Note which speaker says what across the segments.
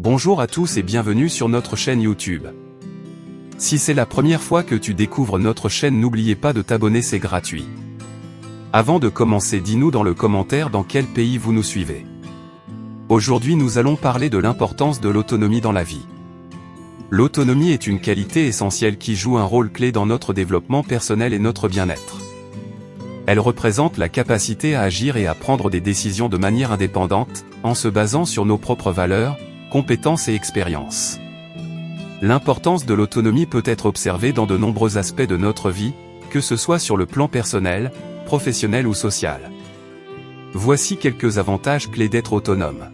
Speaker 1: Bonjour à tous et bienvenue sur notre chaîne YouTube. Si c'est la première fois que tu découvres notre chaîne, n'oubliez pas de t'abonner, c'est gratuit. Avant de commencer, dis-nous dans le commentaire dans quel pays vous nous suivez. Aujourd'hui nous allons parler de l'importance de l'autonomie dans la vie. L'autonomie est une qualité essentielle qui joue un rôle clé dans notre développement personnel et notre bien-être. Elle représente la capacité à agir et à prendre des décisions de manière indépendante, en se basant sur nos propres valeurs, compétences et expériences. L'importance de l'autonomie peut être observée dans de nombreux aspects de notre vie, que ce soit sur le plan personnel, professionnel ou social. Voici quelques avantages clés d'être autonome.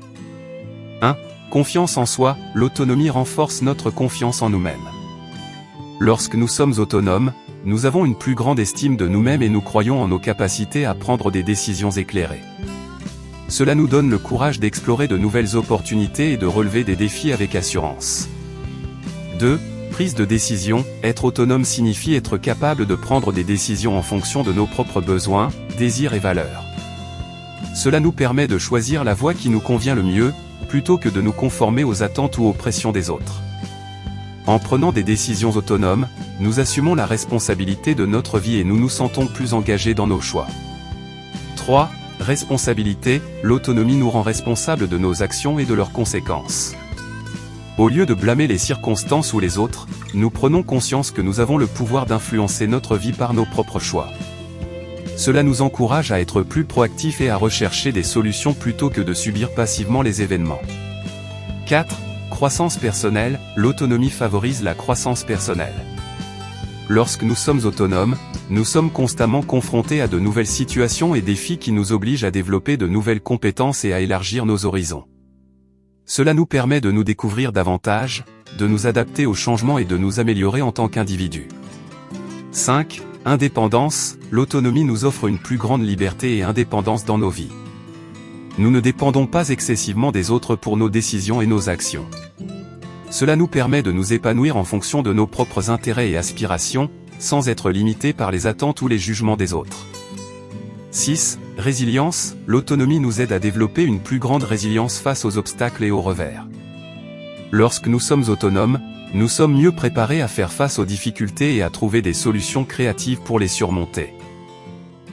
Speaker 1: 1. Confiance en soi. L'autonomie renforce notre confiance en nous-mêmes. Lorsque nous sommes autonomes, nous avons une plus grande estime de nous-mêmes et nous croyons en nos capacités à prendre des décisions éclairées. Cela nous donne le courage d'explorer de nouvelles opportunités et de relever des défis avec assurance. 2. Prise de décision. Être autonome signifie être capable de prendre des décisions en fonction de nos propres besoins, désirs et valeurs. Cela nous permet de choisir la voie qui nous convient le mieux, plutôt que de nous conformer aux attentes ou aux pressions des autres. En prenant des décisions autonomes, nous assumons la responsabilité de notre vie et nous nous sentons plus engagés dans nos choix. 3. Responsabilité. L'autonomie nous rend responsables de nos actions et de leurs conséquences. Au lieu de blâmer les circonstances ou les autres, nous prenons conscience que nous avons le pouvoir d'influencer notre vie par nos propres choix. Cela nous encourage à être plus proactifs et à rechercher des solutions plutôt que de subir passivement les événements. 4. Croissance personnelle. L'autonomie favorise la croissance personnelle. Lorsque nous sommes autonomes, nous sommes constamment confrontés à de nouvelles situations et défis qui nous obligent à développer de nouvelles compétences et à élargir nos horizons. Cela nous permet de nous découvrir davantage, de nous adapter aux changements et de nous améliorer en tant qu'individus. 5. Indépendance. L'autonomie nous offre une plus grande liberté et indépendance dans nos vies. Nous ne dépendons pas excessivement des autres pour nos décisions et nos actions. Cela nous permet de nous épanouir en fonction de nos propres intérêts et aspirations, sans être limités par les attentes ou les jugements des autres. 6. Résilience. L'autonomie nous aide à développer une plus grande résilience face aux obstacles et aux revers. Lorsque nous sommes autonomes, nous sommes mieux préparés à faire face aux difficultés et à trouver des solutions créatives pour les surmonter.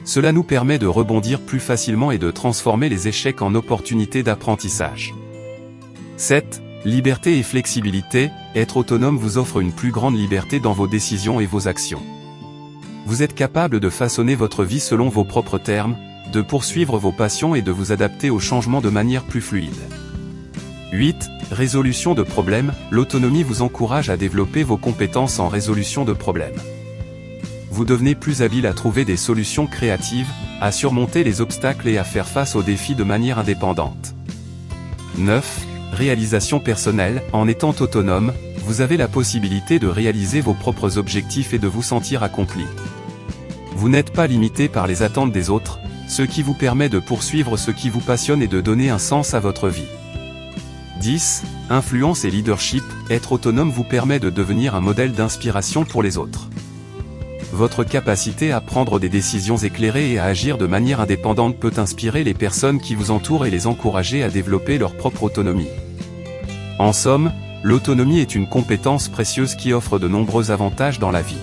Speaker 1: Cela nous permet de rebondir plus facilement et de transformer les échecs en opportunités d'apprentissage. 7. Liberté et flexibilité. Être autonome vous offre une plus grande liberté dans vos décisions et vos actions. Vous êtes capable de façonner votre vie selon vos propres termes, de poursuivre vos passions et de vous adapter aux changements de manière plus fluide. 8. Résolution de problèmes. L'autonomie vous encourage à développer vos compétences en résolution de problèmes. Vous devenez plus habile à trouver des solutions créatives, à surmonter les obstacles et à faire face aux défis de manière indépendante. 9. Réalisation personnelle. En étant autonome, vous avez la possibilité de réaliser vos propres objectifs et de vous sentir accompli. Vous n'êtes pas limité par les attentes des autres, ce qui vous permet de poursuivre ce qui vous passionne et de donner un sens à votre vie. 10. Influence et leadership. Être autonome vous permet de devenir un modèle d'inspiration pour les autres. Votre capacité à prendre des décisions éclairées et à agir de manière indépendante peut inspirer les personnes qui vous entourent et les encourager à développer leur propre autonomie. En somme, l'autonomie est une compétence précieuse qui offre de nombreux avantages dans la vie.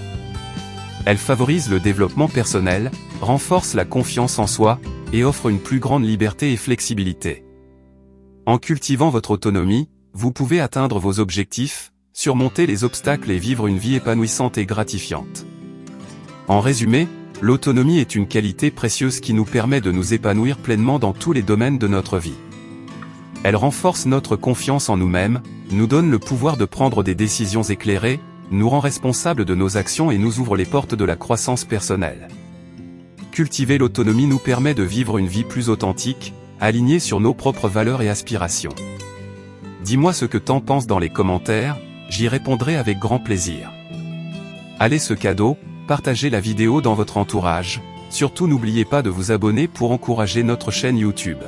Speaker 1: Elle favorise le développement personnel, renforce la confiance en soi, et offre une plus grande liberté et flexibilité. En cultivant votre autonomie, vous pouvez atteindre vos objectifs, surmonter les obstacles et vivre une vie épanouissante et gratifiante. En résumé, l'autonomie est une qualité précieuse qui nous permet de nous épanouir pleinement dans tous les domaines de notre vie. Elle renforce notre confiance en nous-mêmes, nous donne le pouvoir de prendre des décisions éclairées, nous rend responsables de nos actions et nous ouvre les portes de la croissance personnelle. Cultiver l'autonomie nous permet de vivre une vie plus authentique, alignée sur nos propres valeurs et aspirations. Dis-moi ce que t'en penses dans les commentaires, j'y répondrai avec grand plaisir. Allez ce cadeau, partagez la vidéo dans votre entourage, surtout n'oubliez pas de vous abonner pour encourager notre chaîne YouTube.